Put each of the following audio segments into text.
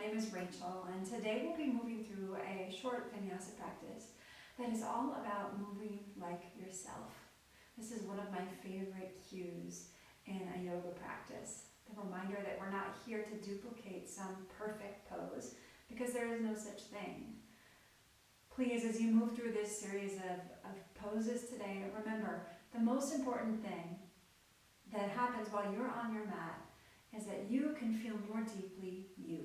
name is Rachel, and today we'll be moving through a short vinyasa practice that is all about moving like yourself. This is one of my favorite cues in a yoga practice. The reminder that we're not here to duplicate some perfect pose because there is no such thing. Please, as you move through this series of poses today, remember the most important thing that happens while you're on your mat is that you can feel more deeply you.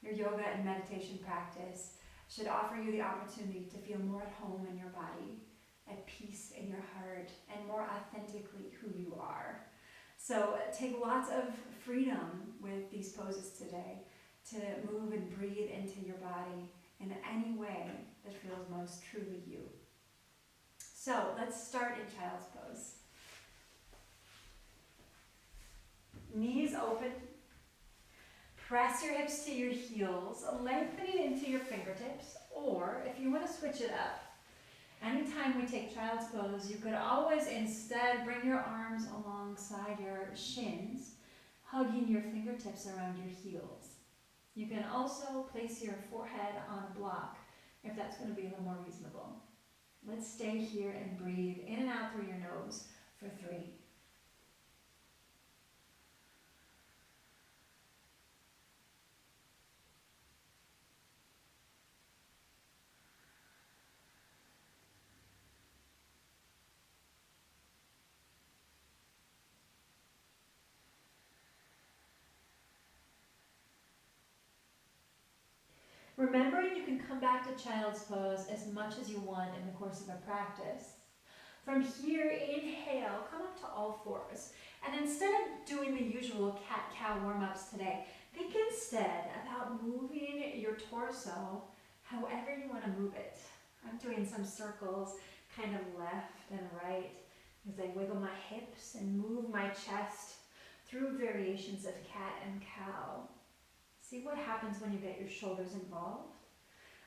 Your yoga and meditation practice should offer you the opportunity to feel more at home in your body, at peace in your heart, and more authentically who you are. So take lots of freedom with these poses today to move and breathe into your body in any way that feels most truly you. So let's start in child's pose. Knees open. Press your hips to your heels, lengthening into your fingertips, or if you want to switch it up, anytime we take child's pose, you could always instead bring your arms alongside your shins, hugging your fingertips around your heels. You can also place your forehead on a block if that's going to be a little more reasonable. Let's stay here and breathe in and out through your nose for 3. Remembering you can come back to child's pose as much as you want in the course of a practice. From here, inhale, come up to all fours. And instead of doing the usual cat-cow warm-ups today, think instead about moving your torso however you want to move it. I'm doing some circles, kind of left and right, as I wiggle my hips and move my chest through variations of cat and cow. See what happens when you get your shoulders involved,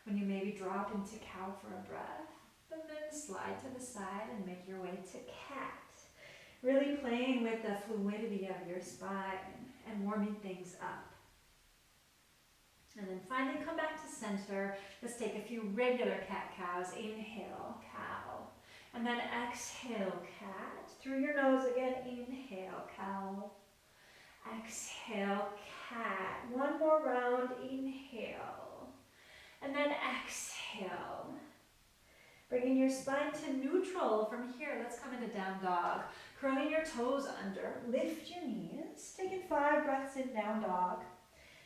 when you maybe drop into cow for a breath, and then slide to the side and make your way to cat. Really playing with the fluidity of your spine and warming things up. And then finally come back to center. Let's take a few regular cat-cows. Inhale, cow. And then exhale, cat. Through your nose again, inhale, cow. Exhale, cat. One more round, inhale. And then exhale. Bringing your spine to neutral. From here, let's come into down dog. Curling your toes under, lift your knees. Taking 5 breaths in down dog.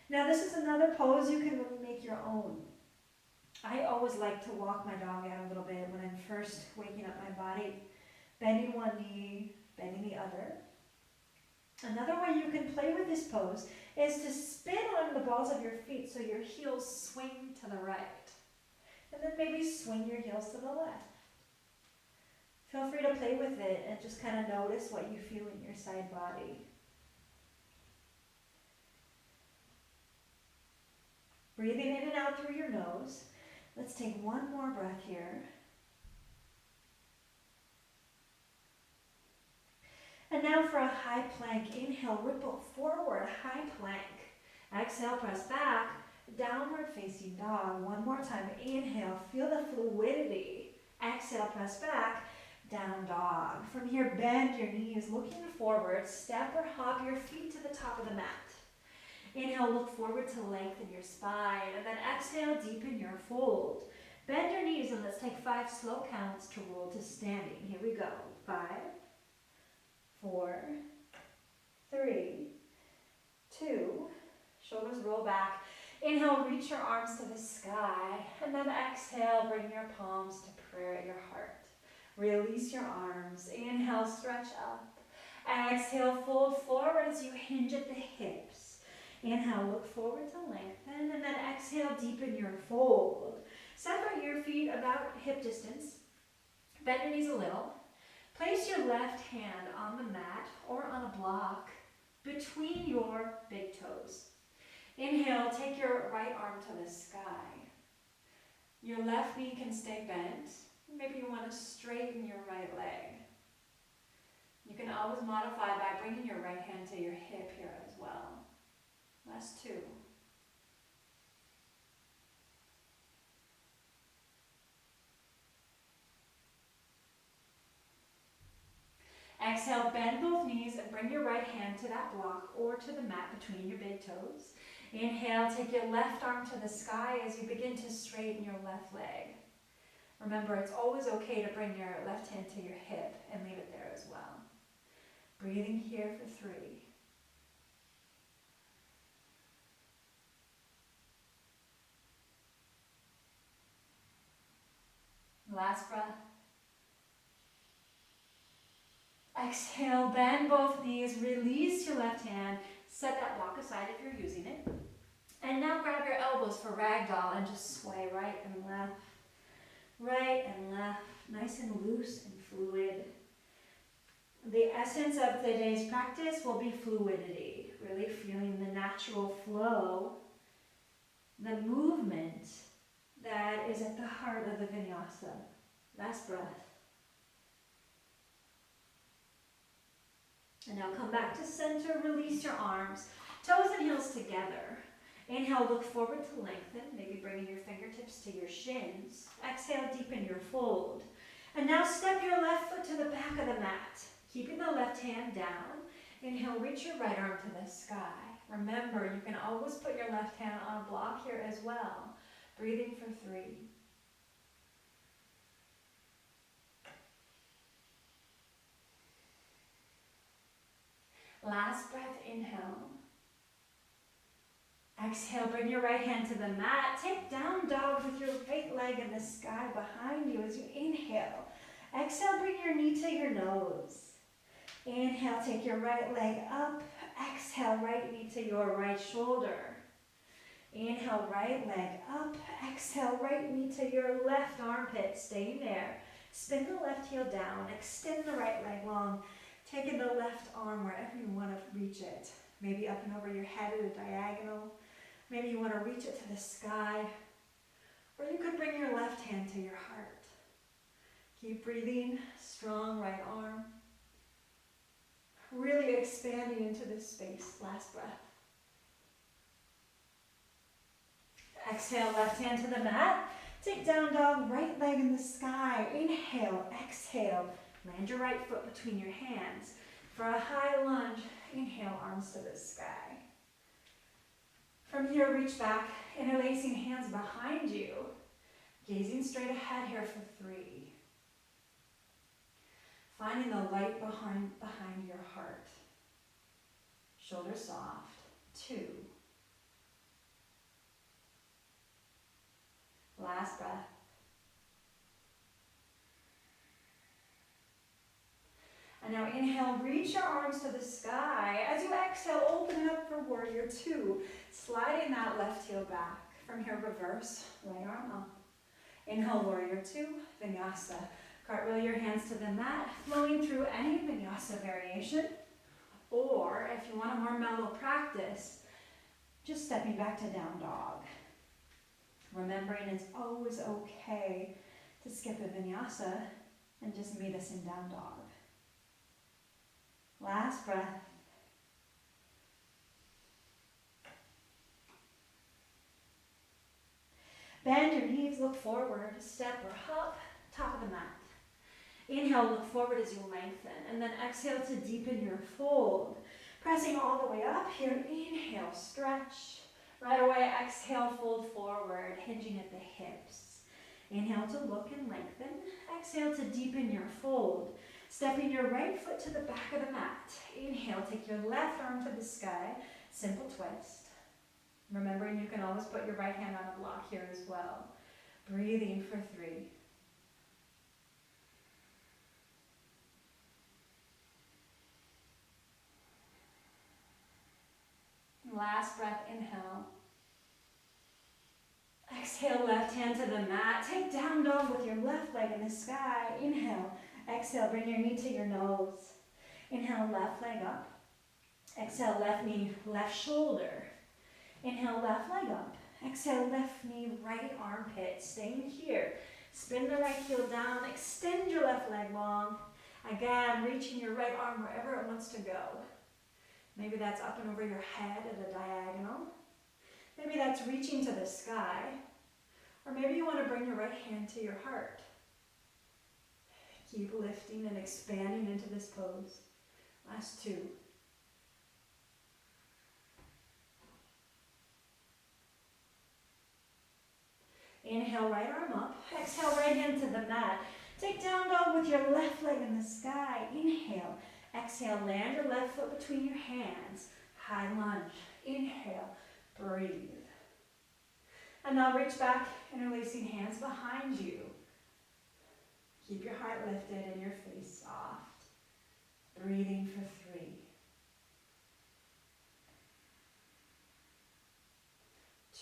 Now this is another pose you can really make your own. I always like to walk my dog out a little bit when I'm first waking up my body. Bending one knee, bending the other. Another way you can play with this pose is to spin on the balls of your feet so your heels swing to the right. And then maybe swing your heels to the left. Feel free to play with it and just kind of notice what you feel in your side body. Breathing in and out through your nose. Let's take one more breath here. And now for a high plank. Inhale, ripple forward, high plank. Exhale, press back, downward facing dog. One more time. Inhale, feel the fluidity. Exhale, press back, down dog. From here, bend your knees, looking forward. Step or hop your feet to the top of the mat. Inhale, look forward to lengthen your spine. And then exhale, deepen your fold. Bend your knees and let's take 5 slow counts to roll to standing. Here we go. 5, 4, 3, 2, shoulders roll back. Inhale, reach your arms to the sky. And then exhale, bring your palms to prayer at your heart. Release your arms. Inhale, stretch up. Exhale, fold forward as you hinge at the hips. Inhale, look forward to lengthen, and then exhale, deepen your fold. Separate your feet about hip distance. Bend your knees a little. Place your left hand on the mat or on a block between your big toes. Inhale, take your right arm to the sky. Your left knee can stay bent. Maybe you want to straighten your right leg. You can always modify by bringing your right hand to your hip here as well. Last 2. Exhale, bend both knees and bring your right hand to that block or to the mat between your big toes. Inhale, take your left arm to the sky as you begin to straighten your left leg. Remember, it's always okay to bring your left hand to your hip and leave it there as well. Breathing here for 3. Last breath. Exhale, bend both knees, release your left hand, set that block aside if you're using it. And now grab your elbows for Ragdoll and just sway right and left, nice and loose and fluid. The essence of today's practice will be fluidity, really feeling the natural flow, the movement that is at the heart of the vinyasa. Last breath. And now come back to center, release your arms, toes and heels together. Inhale, look forward to lengthen, maybe bringing your fingertips to your shins. Exhale, deepen your fold. And now step your left foot to the back of the mat, keeping the left hand down. Inhale, reach your right arm to the sky. Remember, you can always put your left hand on a block here as well. Breathing for 3. Last breath, inhale. Exhale, bring your right hand to the mat. Take down dog with your right leg in the sky behind you as you inhale. Exhale, bring your knee to your nose. Inhale, take your right leg up. Exhale, right knee to your right shoulder. Inhale, right leg up. Exhale, right knee to your left armpit. Staying there. Spin the left heel down. Extend the right leg long. Taking the left arm wherever you want to reach it. Maybe up and over your head at a diagonal. Maybe you want to reach it to the sky. Or you could bring your left hand to your heart. Keep breathing. Strong right arm. Really expanding into this space. Last breath. Exhale, left hand to the mat. Take down dog, right leg in the sky. Inhale, exhale. Land your right foot between your hands. For a high lunge, inhale, arms to the sky. From here, reach back, interlacing hands behind you. Gazing straight ahead here for 3. Finding the light behind your heart. Shoulders soft. 2. Last breath. And now inhale, reach your arms to the sky. As you exhale, open it up for warrior 2. Sliding that left heel back. From here, reverse, right arm up. Inhale, warrior 2, vinyasa. Cartwheel your hands to the mat, flowing through any vinyasa variation. Or if you want a more mellow practice, just stepping back to down dog. Remembering it's always okay to skip a vinyasa and just meet us in down dog. Last breath. Bend your knees, look forward, step or hop, top of the mat. Inhale, look forward as you lengthen, and then exhale to deepen your fold. Pressing all the way up here, inhale, stretch. Right away, exhale, fold forward, hinging at the hips. Inhale to look and lengthen. Exhale to deepen your fold. Stepping your right foot to the back of the mat. Inhale, take your left arm to the sky. Simple twist. Remembering you can always put your right hand on a block here as well. Breathing for 3. Last breath, inhale. Exhale, left hand to the mat. Take down dog with your left leg in the sky. Inhale. Exhale, bring your knee to your nose. Inhale, left leg up. Exhale, left knee, left shoulder. Inhale, left leg up. Exhale, left knee, right armpit. Staying here. Spin the right heel down. Extend your left leg long. Again, reaching your right arm wherever it wants to go. Maybe that's up and over your head at a diagonal. Maybe that's reaching to the sky. Or maybe you want to bring your right hand to your heart. Keep lifting and expanding into this pose. Last 2. Inhale, right arm up. Exhale, right hand to the mat. Take down dog with your left leg in the sky. Inhale. Exhale, land your left foot between your hands. High lunge. Inhale, breathe. And now reach back, interlacing hands behind you. Keep your heart lifted and your face soft. Breathing for 3.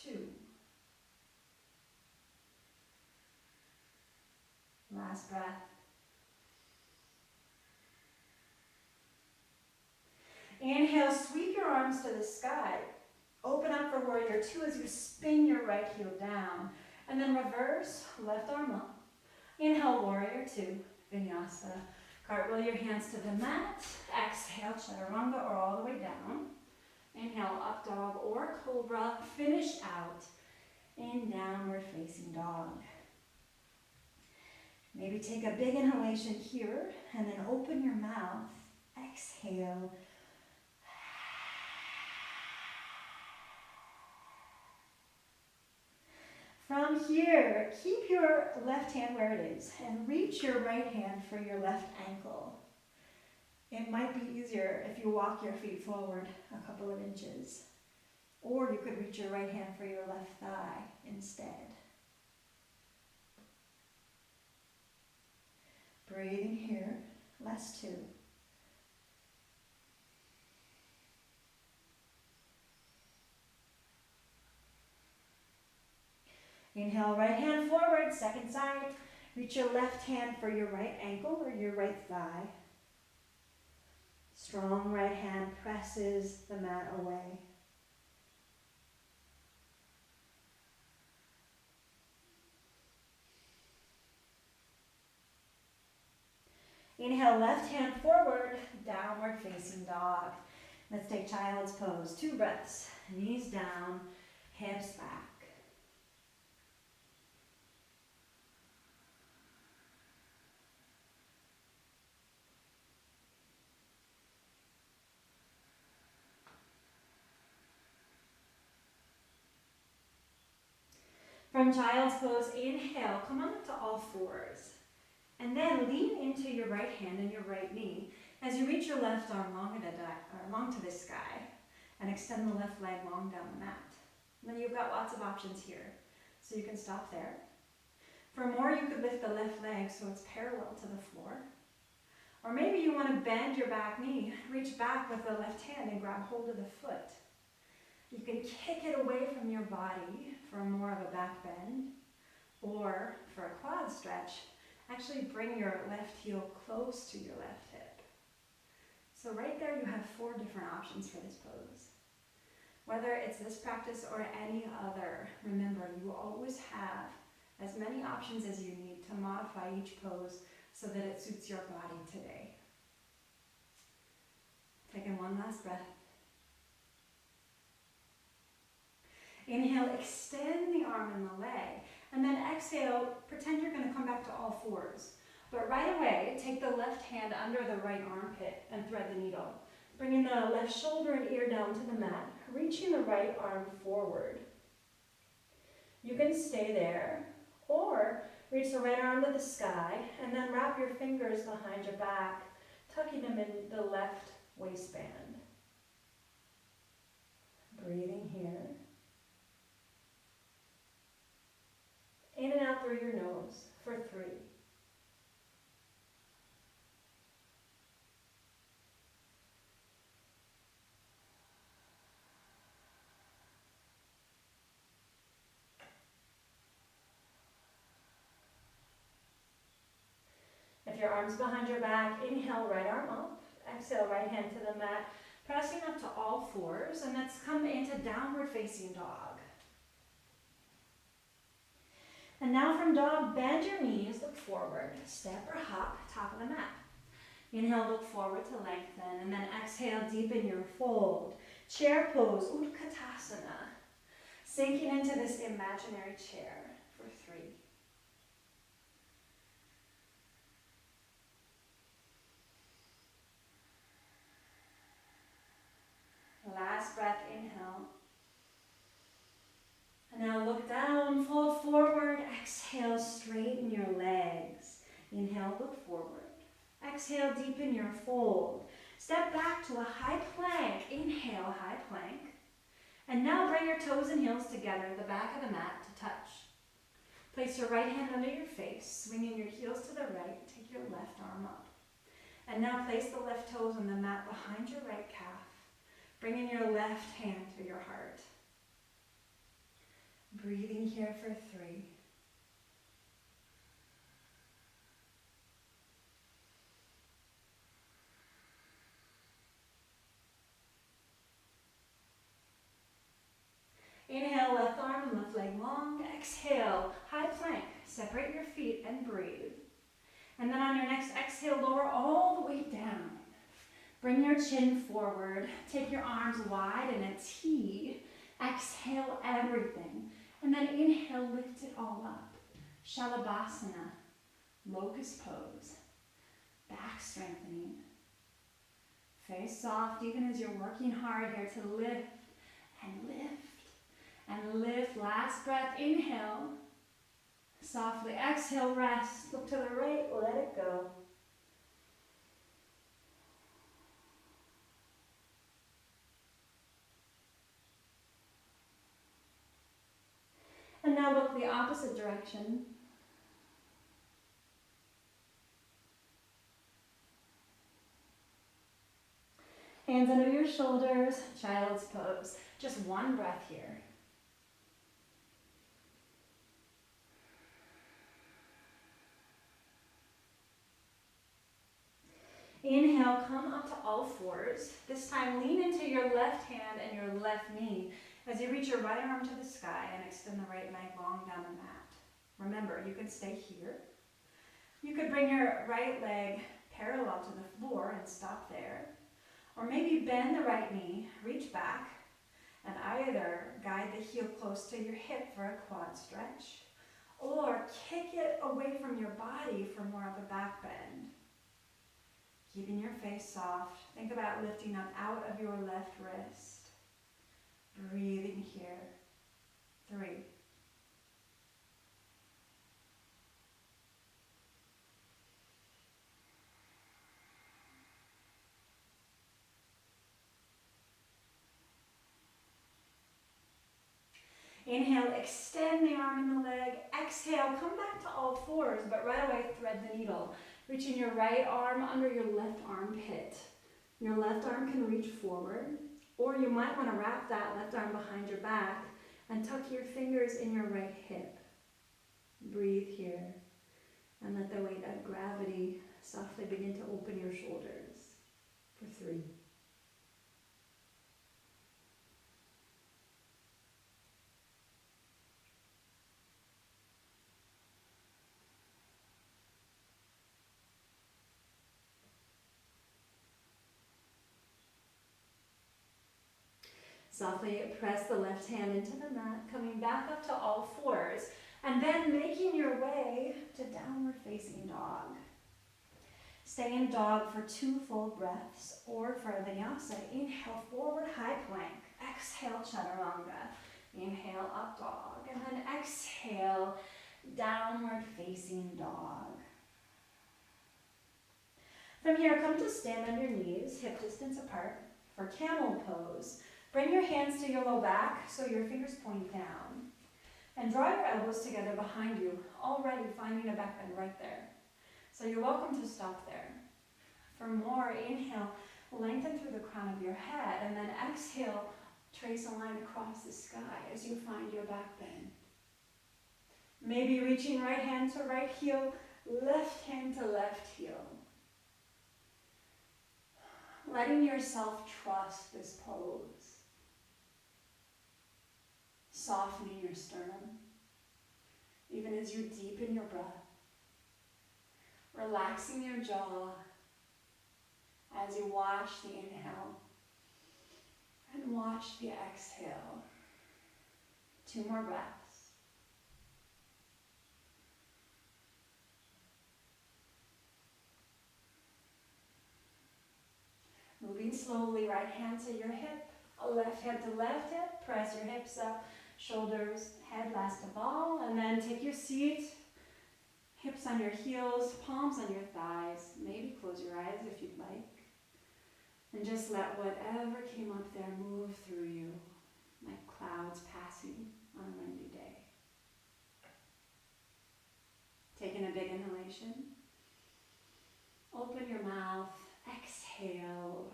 2. Last breath. Inhale, sweep your arms to the sky. Open up for warrior 2 as you spin your right heel down. And then reverse, left arm up. Inhale, warrior 2, vinyasa. Cartwheel your hands to the mat. Exhale, chaturanga or all the way down. Inhale, up dog or cobra. Finish out in downward facing dog. Maybe take a big inhalation here and then open your mouth. Exhale. From here, keep your left hand where it is and reach your right hand for your left ankle. It might be easier if you walk your feet forward a couple of inches. Or you could reach your right hand for your left thigh instead. Breathing here, last 2. Inhale, right hand forward, second side. Reach your left hand for your right ankle or your right thigh. Strong right hand presses the mat away. Inhale, left hand forward, downward facing dog. Let's take child's pose. 2 breaths. Knees down, hips back. From child's pose, inhale, come on up to all 4s. And then lean into your right hand and your right knee as you reach your left arm long to the sky and extend the left leg long down the mat. And then you've got lots of options here, so you can stop there. For more, you could lift the left leg so it's parallel to the floor. Or maybe you want to bend your back knee, reach back with the left hand and grab hold of the foot. You can kick it away from your body for more of a back bend, or for a quad stretch, actually bring your left heel close to your left hip. So right there you have 4 different options for this pose. Whether it's this practice or any other, remember you always have as many options as you need to modify each pose so that it suits your body today. Taking one last breath. Inhale, extend the arm and the leg. And then exhale, pretend you're going to come back to all 4s. But right away, take the left hand under the right armpit and thread the needle. Bringing the left shoulder and ear down to the mat, reaching the right arm forward. You can stay there, or reach the right arm to the sky, and then wrap your fingers behind your back, tucking them in the left waistband. Breathing here. In and out through your nose for 3. If your arm's behind your back, inhale, right arm up. Exhale, right hand to the mat, pressing up to all 4s, and let's come into downward facing dog. And now from dog, bend your knees, look forward, step or hop, top of the mat. Inhale, look forward to lengthen, and then exhale, deepen your fold. Chair pose, Utkatasana. Sinking into this imaginary chair for 3. Inhale, look forward. Exhale, deepen your fold. Step back to a high plank. Inhale, high plank. And now bring your toes and heels together, the back of the mat to touch. Place your right hand under your face, swinging your heels to the right. Take your left arm up. And now place the left toes on the mat behind your right calf, bringing your left hand to your heart. Breathing here for 3. Inhale, left arm and left leg long. Exhale, high plank. Separate your feet and breathe. And then on your next exhale, lower all the way down. Bring your chin forward. Take your arms wide in a T. Exhale everything. And then inhale, lift it all up. Shalabhasana, locust pose. Back strengthening. Face soft even as you're working hard here to lift and lift. And lift, last breath, inhale. Softly exhale, rest. Look to the right, let it go. And now look the opposite direction. Hands under your shoulders, child's pose. Just one breath here. Inhale, come up to all fours. This time lean into your left hand and your left knee as you reach your right arm to the sky and extend the right leg long down the mat. Remember, you can stay here. You could bring your right leg parallel to the floor and stop there. Or maybe bend the right knee, reach back, and either guide the heel close to your hip for a quad stretch, or kick it away from your body for more of a back bend. Keeping your face soft, think about lifting up out of your left wrist. Breathing here. 3. Inhale, extend the arm and the leg. Exhale, come back to all fours, but right away thread the needle. Reaching your right arm under your left armpit. Your left arm can reach forward, or you might want to wrap that left arm behind your back and tuck your fingers in your right hip. Breathe here, and let the weight of gravity softly begin to open your shoulders for 3. Softly press the left hand into the mat, coming back up to all fours, and then making your way to downward facing dog. Stay in dog for 2 full breaths, or for a vinyasa, inhale forward high plank, exhale chaturanga, inhale up dog, and then exhale downward facing dog. From here, come to stand on your knees, hip distance apart, for camel pose. Bring your hands to your low back so your fingers point down. And draw your elbows together behind you, already finding a back bend right there. So you're welcome to stop there. For more, inhale, lengthen through the crown of your head, and then exhale, trace a line across the sky as you find your back bend. Maybe reaching right hand to right heel, left hand to left heel. Letting yourself trust this pose. Softening your sternum, even as you deepen your breath. Relaxing your jaw as you watch the inhale and watch the exhale. 2 more breaths. Moving slowly, right hand to your hip, left hand to left hip, press your hips up, shoulders, head last of all, and then take your seat. Hips on your heels, palms on your thighs. Maybe close your eyes if you'd like. And just let whatever came up there move through you like clouds passing on a windy day. Taking a big inhalation. Open your mouth. Exhale.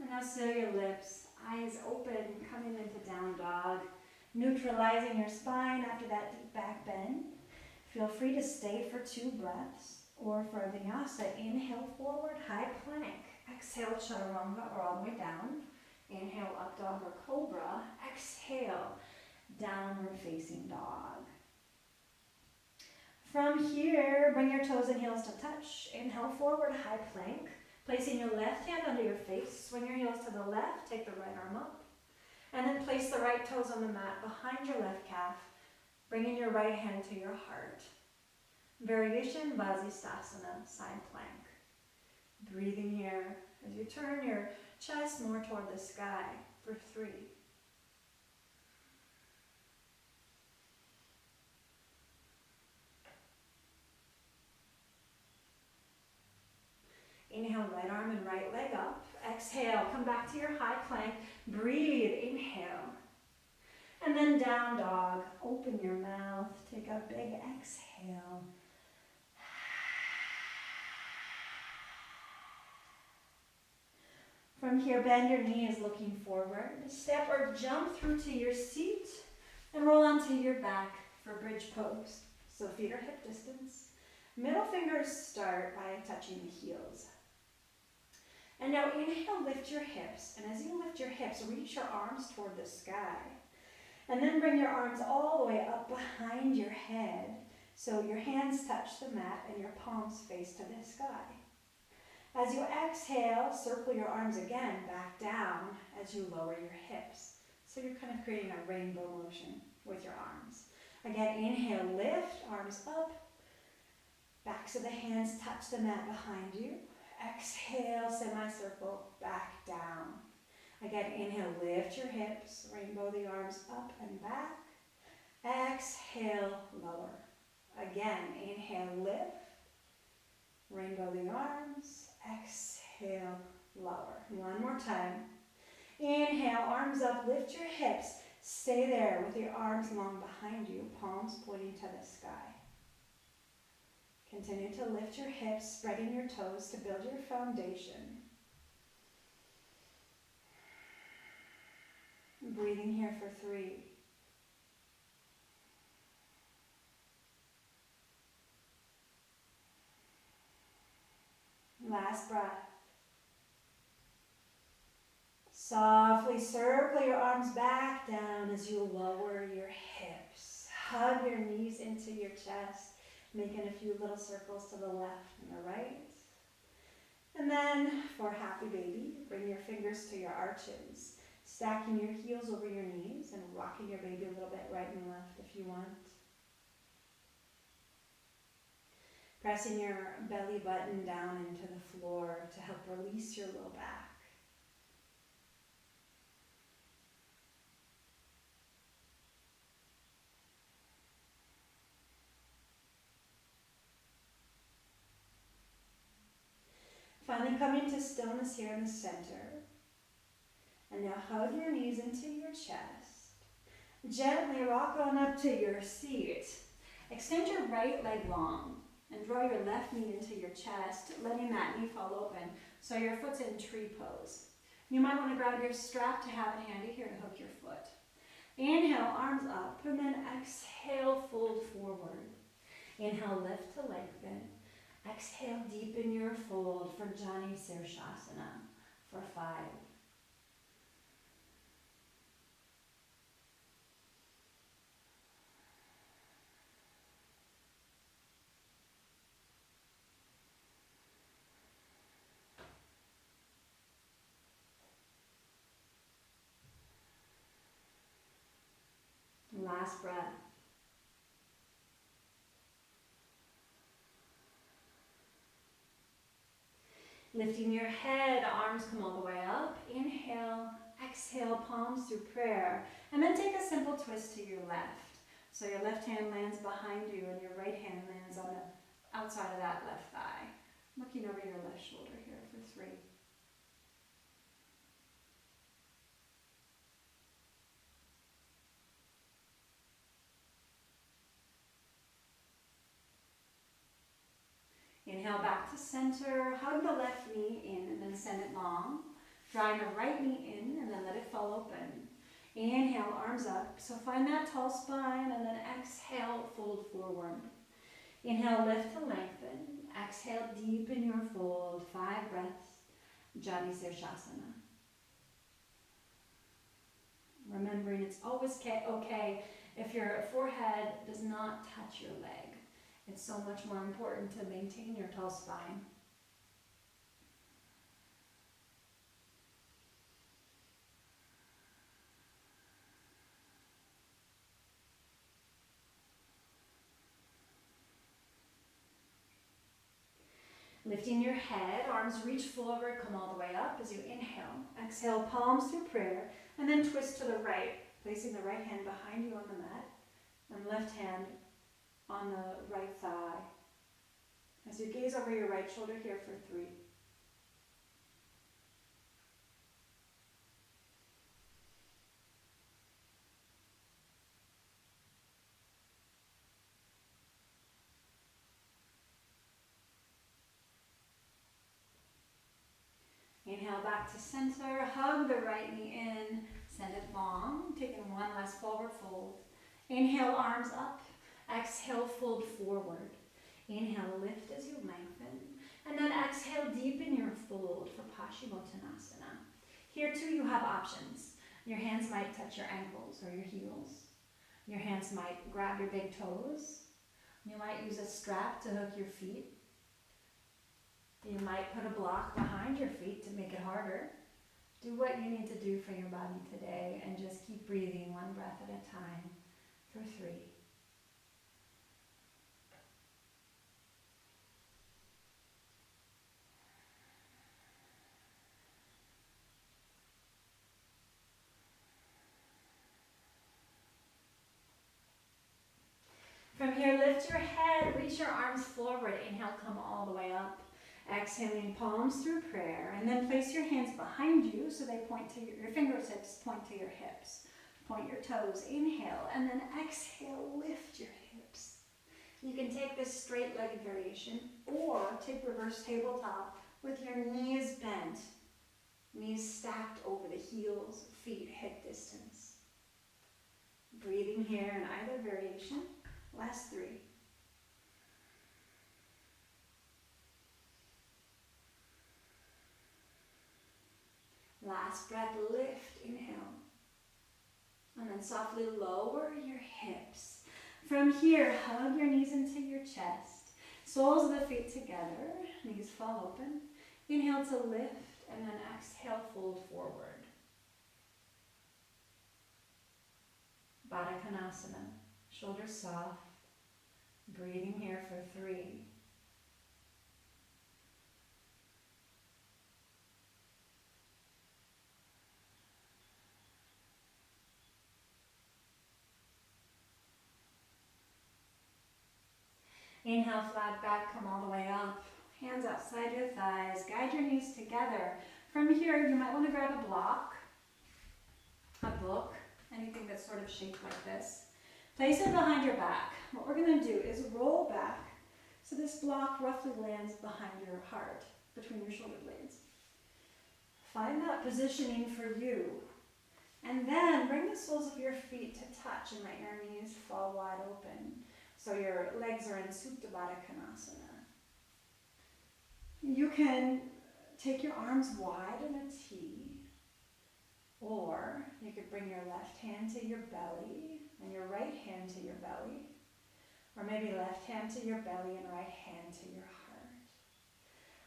And now seal your lips. Eyes open, coming into down dog. Neutralizing your spine after that deep back bend. Feel free to stay for 2 breaths, or for a vinyasa, inhale forward, high plank. Exhale, chaturanga, or all the way down. Inhale, up dog or cobra. Exhale, downward facing dog. From here, bring your toes and heels to touch. Inhale forward, high plank. Placing your left hand under your face. Swing your heels to the left, take the right arm up. And then place the right toes on the mat behind your left calf, bringing your right hand to your heart. Variation Vasisthasana, side plank. Breathing here as you turn your chest more toward the sky for 3. Inhale, right arm and right leg up. Exhale, come back to your high plank. Breathe, inhale. And then down dog. Open your mouth, take a big exhale. From here, bend your knees looking forward. Step or jump through to your seat and roll onto your back for bridge pose. So feet are hip distance. Middle fingers start by touching the heels. And now inhale, lift your hips. And as you lift your hips, reach your arms toward the sky. And then bring your arms all the way up behind your head. So your hands touch the mat and your palms face to the sky. As you exhale, circle your arms again back down as you lower your hips. So you're kind of creating a rainbow motion with your arms. Again, inhale, lift, arms up. Backs of the hands touch the mat behind you. Exhale, semicircle, back down. Again, inhale, lift your hips, rainbow the arms up and back. Exhale, lower. Again, inhale, lift, rainbow the arms. Exhale, lower. One more time. Inhale, arms up, lift your hips. Stay there with your arms long behind you, palms pointing to the sky. Continue to lift your hips, spreading your toes to build your foundation. Breathing here for 3. Last breath. Softly circle your arms back down as you lower your hips. Hug your knees into your chest, making a few little circles to the left and the right. And then for happy baby, bring your fingers to your arches, stacking your heels over your knees and rocking your baby a little bit right and left if you want. Pressing your belly button down into the floor to help release your low back. Finally coming to stillness here in the center. And now hug your knees into your chest. Gently rock on up to your seat. Extend your right leg long and draw your left knee into your chest, letting that knee fall open so your foot's in tree pose. You might want to grab your strap to have it handy here to hook your foot. Inhale, arms up, and then exhale, fold forward. Inhale, lift to lengthen. Exhale, deepen your fold for Jani Sirshasana for 5. Last breath. Lifting your head, arms come all the way up. Inhale, exhale, palms through prayer. And then take a simple twist to your left. So your left hand lands behind you and your right hand lands on the outside of that left thigh. Looking over your left shoulder here for 3. Inhale back to center, hug the left knee in and then send it long. Drawing the right knee in and then let it fall open. Inhale, arms up. So find that tall spine and then exhale, fold forward. Inhale, lift to lengthen. Exhale, deepen your fold. 5 breaths. Jati Shirshasana. Remembering it's always okay if your forehead does not touch your leg. It's so much more important to maintain your tall spine. Lifting your head, arms reach forward, come all the way up as you inhale. Exhale, palms through prayer, and then twist to the right, placing the right hand behind you on the mat, and left hand on the right thigh. As you gaze over your right shoulder here for 3. Inhale back to center, hug the right knee in, send it long, taking one last forward fold. Inhale, arms up, exhale, fold forward. Inhale, lift as you lengthen, and then exhale, deepen your fold for Paschimottanasana. Here too you have options. Your hands might touch your ankles or your heels. Your hands might grab your big toes. You might use a strap to hook your feet. You might put a block behind your feet to make it harder. Do what you need to do for your body today and just keep breathing one breath at a time for 3. From here, lift your head, reach your arms forward. Inhale, come all the way up. Exhaling, palms through prayer, and then place your hands behind you so they point to your fingertips point to your hips. Point your toes, inhale, and then exhale, lift your hips. You can take this straight-legged variation or take reverse tabletop with your knees bent, knees stacked over the heels, feet hip distance. Breathing here in either variation. Last 3. Last breath, lift, inhale. And then softly lower your hips. From here, hug your knees into your chest. Soles of the feet together, knees fall open. Inhale to lift, and then exhale, fold forward. Baddha Konasana, shoulders soft. Breathing here for 3. Inhale, flat back, come all the way up. Hands outside your thighs. Guide your knees together. From here, you might want to grab a block, a book, anything that's sort of shaped like this. Place it behind your back. What we're going to do is roll back so this block roughly lands behind your heart, between your shoulder blades. Find that positioning for you. And then bring the soles of your feet to touch and let your knees fall wide open. So your legs are in Supta Baddha Konasana. You can take your arms wide in a T, or you could bring your left hand to your belly and your right hand to your belly, or maybe left hand to your belly and right hand to your heart.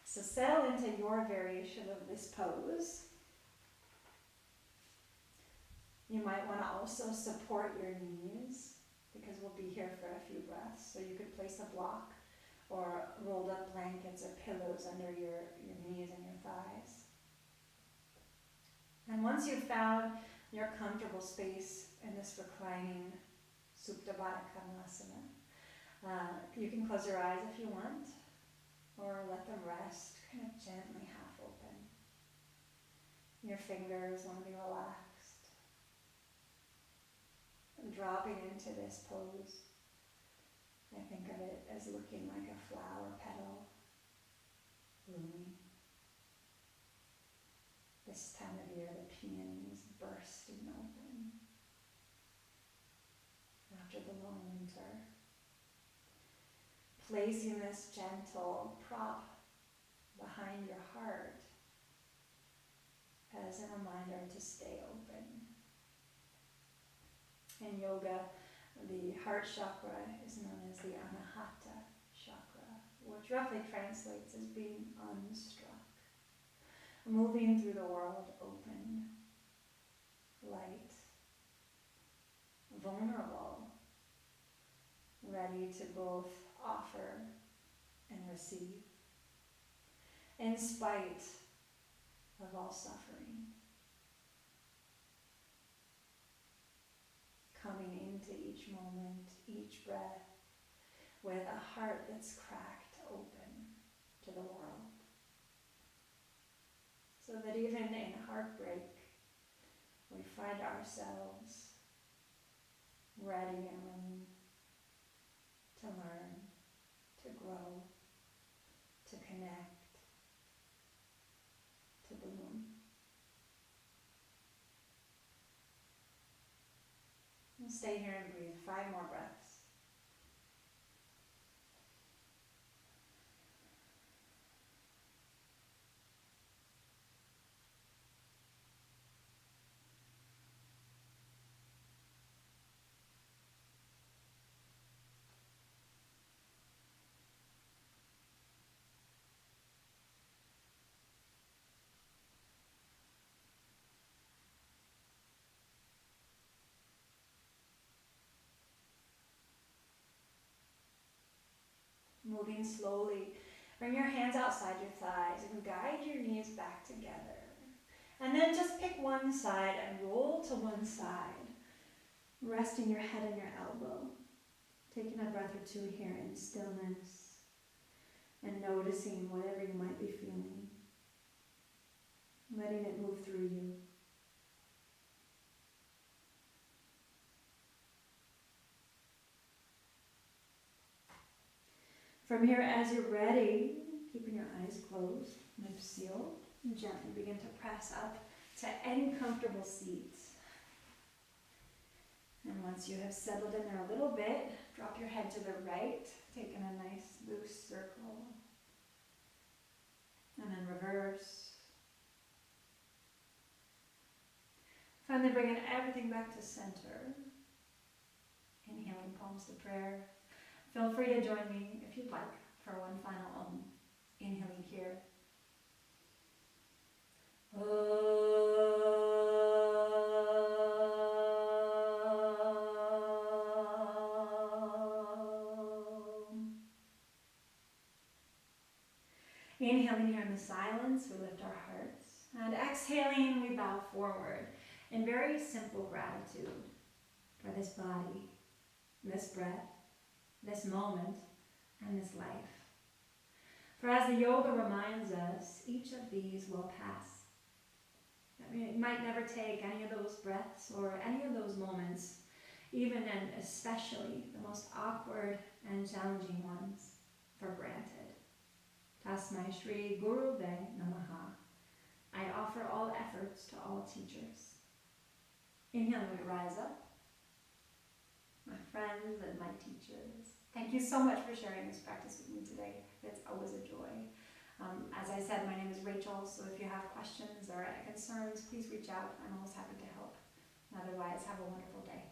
So settle into your variation of this pose. You might want to also support your knees, because we'll be here for a few breaths. So you could place a block or rolled up blankets or pillows under your knees and your thighs. And once you've found your comfortable space in this reclining Supta Baddha Kavanasana, you can close your eyes if you want, or let them rest kind of gently half open. Your fingers want to be relaxed. And dropping into this pose, I think of it as looking like a flower petal blooming. This time of year, the peonies bursting open after the long winter. Placing this gentle prop behind your heart as a reminder to stay open. In yoga, the heart chakra is known as the Anahata chakra, which roughly translates as being unstruck. Moving through the world open, light, vulnerable, ready to both offer and receive, in spite of all suffering. Coming into each moment, each breath, with a heart that's cracked open to the world. So that even in heartbreak, we find ourselves ready and willing to learn, to grow, to connect, to bloom. And stay here and breathe 5 more breaths. Moving slowly, bring your hands outside your thighs and guide your knees back together. And then just pick one side and roll to one side, resting your head on your elbow. Taking a breath or 2 here in stillness and noticing whatever you might be feeling. Letting it move through you. From here, as you're ready, keeping your eyes closed, lips sealed, gently begin to press up to any comfortable seat. And once you have settled in there a little bit, drop your head to the right, taking a nice loose circle. And then reverse. Finally bringing everything back to center. Inhaling palms to prayer. Feel free to join me if you'd like for one final inhaling here. Inhaling here in the silence, we lift our hearts. And exhaling, we bow forward in very simple gratitude for this body, this breath, this moment, and this life. For as the yoga reminds us, each of these will pass. I mean, it might never take any of those breaths or any of those moments, even and especially the most awkward and challenging ones, for granted. Tasmai Shri Guru Ve Namaha. I offer all efforts to all teachers. Inhale, we rise up. My friends and my teachers, thank you so much for sharing this practice with me today. It's always a joy. As I said, my name is Rachel, so if you have questions or concerns, please reach out. I'm always happy to help. Otherwise, have a wonderful day.